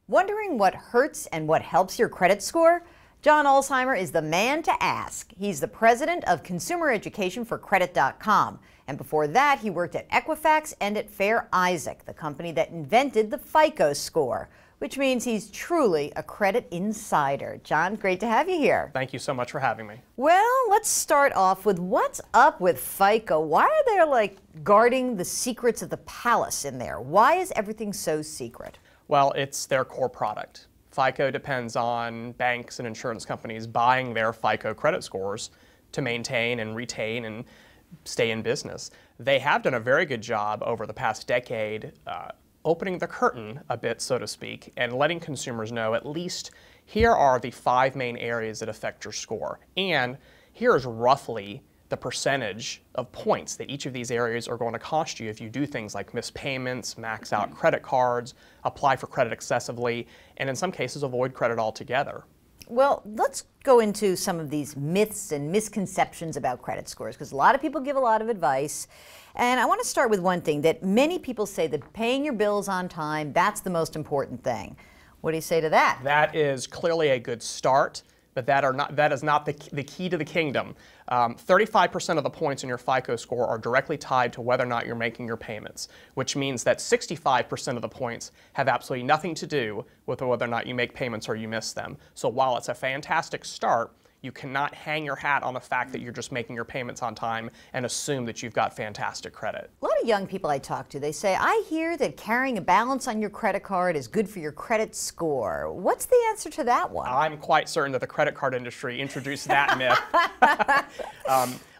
Wondering what hurts and what helps your credit score? John Ulzheimer is the man to ask. He's the president of consumer education for Credit.com. And before that, he worked at Equifax and at Fair Isaac, the company that invented the FICO score, which means he's truly a credit insider. John, great to have you here. Thank you so much for having me. Well, let's start off with what's up with FICO. Why are they guarding the secrets of the palace in there? Why is everything so secret? Well, it's their core product. FICO depends on banks and insurance companies buying their FICO credit scores to maintain and retain and stay in business. They have done a very good job over the past decade opening the curtain a bit, so to speak, and letting consumers know at least here are the 5 main areas that affect your score. And here is roughly the percentage of points that each of these areas are going to cost you if you do things like miss payments, max out credit cards, apply for credit excessively, and in some cases avoid credit altogether. Well, let's go into some of these myths and misconceptions about credit scores, because a lot of people give a lot of advice. And I want to start with one thing that many people say, that paying your bills on time, that's the most important thing. What do you say to that? That is clearly a good start, but that is not the key to the kingdom. 35% of the points in your FICO score are directly tied to whether or not you're making your payments, which means that 65% of the points have absolutely nothing to do with whether or not you make payments or you miss them. So while it's a fantastic start, you cannot hang your hat on the fact that you're just making your payments on time and assume that you've got fantastic credit. A lot of young people I talk to, they say, I hear that carrying a balance on your credit card is good for your credit score. What's the answer to that one? I'm quite certain that the credit card industry introduced that myth.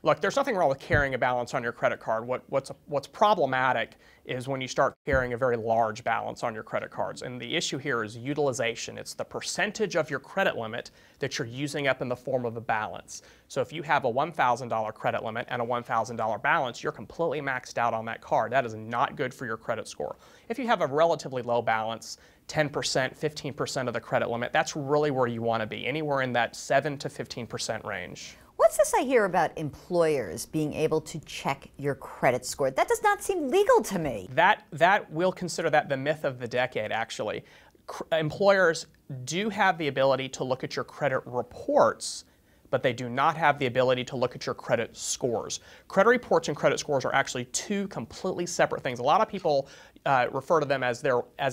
Look, there's nothing wrong with carrying a balance on your credit card. What's problematic is when you start carrying a very large balance on your credit cards. And the issue here is utilization. It's the percentage of your credit limit that you're using up in the form of a balance. So if you have a $1,000 credit limit and a $1,000 balance, you're completely maxed out on that card. That is not good for your credit score. If you have a relatively low balance, 10%, 15% of the credit limit, that's really where you want to be, anywhere in that 7 to 15% range. What's this I hear about employers being able to check your credit score? That does not seem legal to me. We'll consider that the myth of the decade, actually. Employers do have the ability to look at your credit reports, but they do not have the ability to look at your credit scores. Credit reports and credit scores are actually 2 completely separate things. A lot of people refer to them as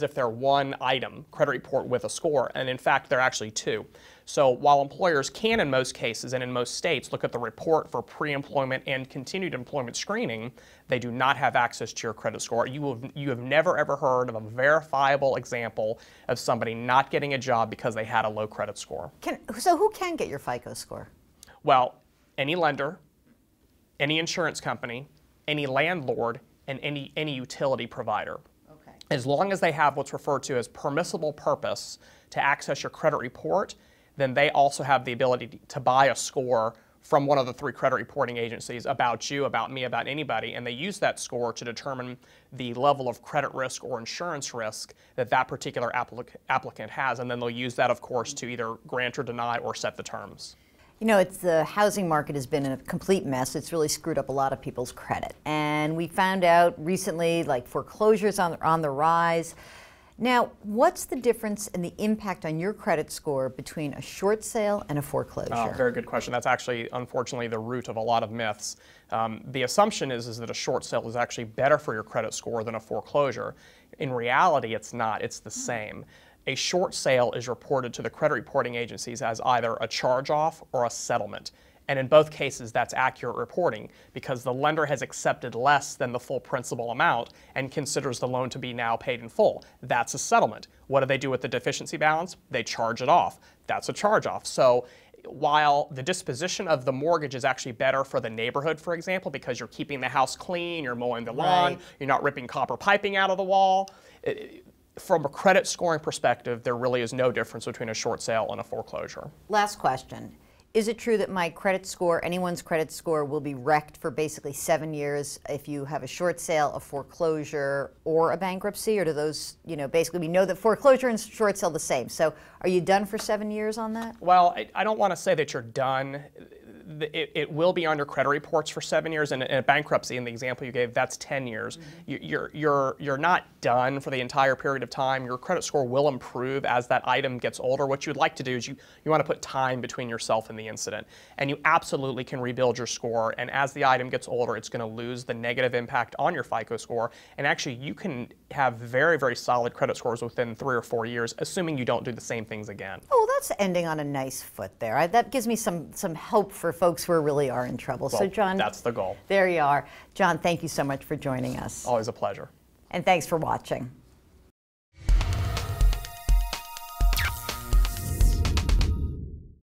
if they're one item, credit report with a score, and in fact they're actually 2. So while employers can in most cases and in most states look at the report for pre-employment and continued employment screening, they do not have access to your credit score. You have never ever heard of a verifiable example of somebody not getting a job because they had a low credit score. So who can get your FICO score? Well, any lender, any insurance company, any landlord, and any utility provider. Okay. As long as they have what's referred to as permissible purpose to access your credit report, then they also have the ability to buy a score from one of the 3 credit reporting agencies about you, about me, about anybody, and they use that score to determine the level of credit risk or insurance risk that that particular applicant has, and then they'll use that, of course, to either grant or deny or set the terms. You know, the housing market has been in a complete mess. It's really screwed up a lot of people's credit. And we found out recently, foreclosures on the rise. Now, what's the difference in the impact on your credit score between a short sale and a foreclosure? Oh, very good question. That's actually, unfortunately, the root of a lot of myths. The assumption is that a short sale is actually better for your credit score than a foreclosure. In reality, it's not. It's the same. A short sale is reported to the credit reporting agencies as either a charge-off or a settlement. And in both cases, that's accurate reporting because the lender has accepted less than the full principal amount and considers the loan to be now paid in full. That's a settlement. What do they do with the deficiency balance? They charge it off. That's a charge-off. So while the disposition of the mortgage is actually better for the neighborhood, for example, because you're keeping the house clean, you're mowing the lawn, right, you're not ripping copper piping out of the wall, from a credit scoring perspective, there really is no difference between a short sale and a foreclosure. Last question. Is it true that my credit score, anyone's credit score, will be wrecked for basically 7 years if you have a short sale, a foreclosure, or a bankruptcy? Or do those, basically we know that foreclosure and short sale are the same. So are you done for 7 years on that? Well, I don't want to say that you're done. it will be on your credit reports for 7 years, and in a bankruptcy, in the example you gave, that's 10 years. You're not done for the entire period of time. Your credit score will improve as that item gets older. What you'd like to do is you want to put time between yourself and the incident, and you absolutely can rebuild your score, and as the item gets older, it's going to lose the negative impact on your FICO score, and actually you can have very, very solid credit scores within 3 or 4 years, assuming you don't do the same things again. Oh, that's ending on a nice foot there. That gives me some hope for folks who really are in trouble. Well, so, John, that's the goal. There you are. John, thank you so much for joining us. Always a pleasure. And thanks for watching.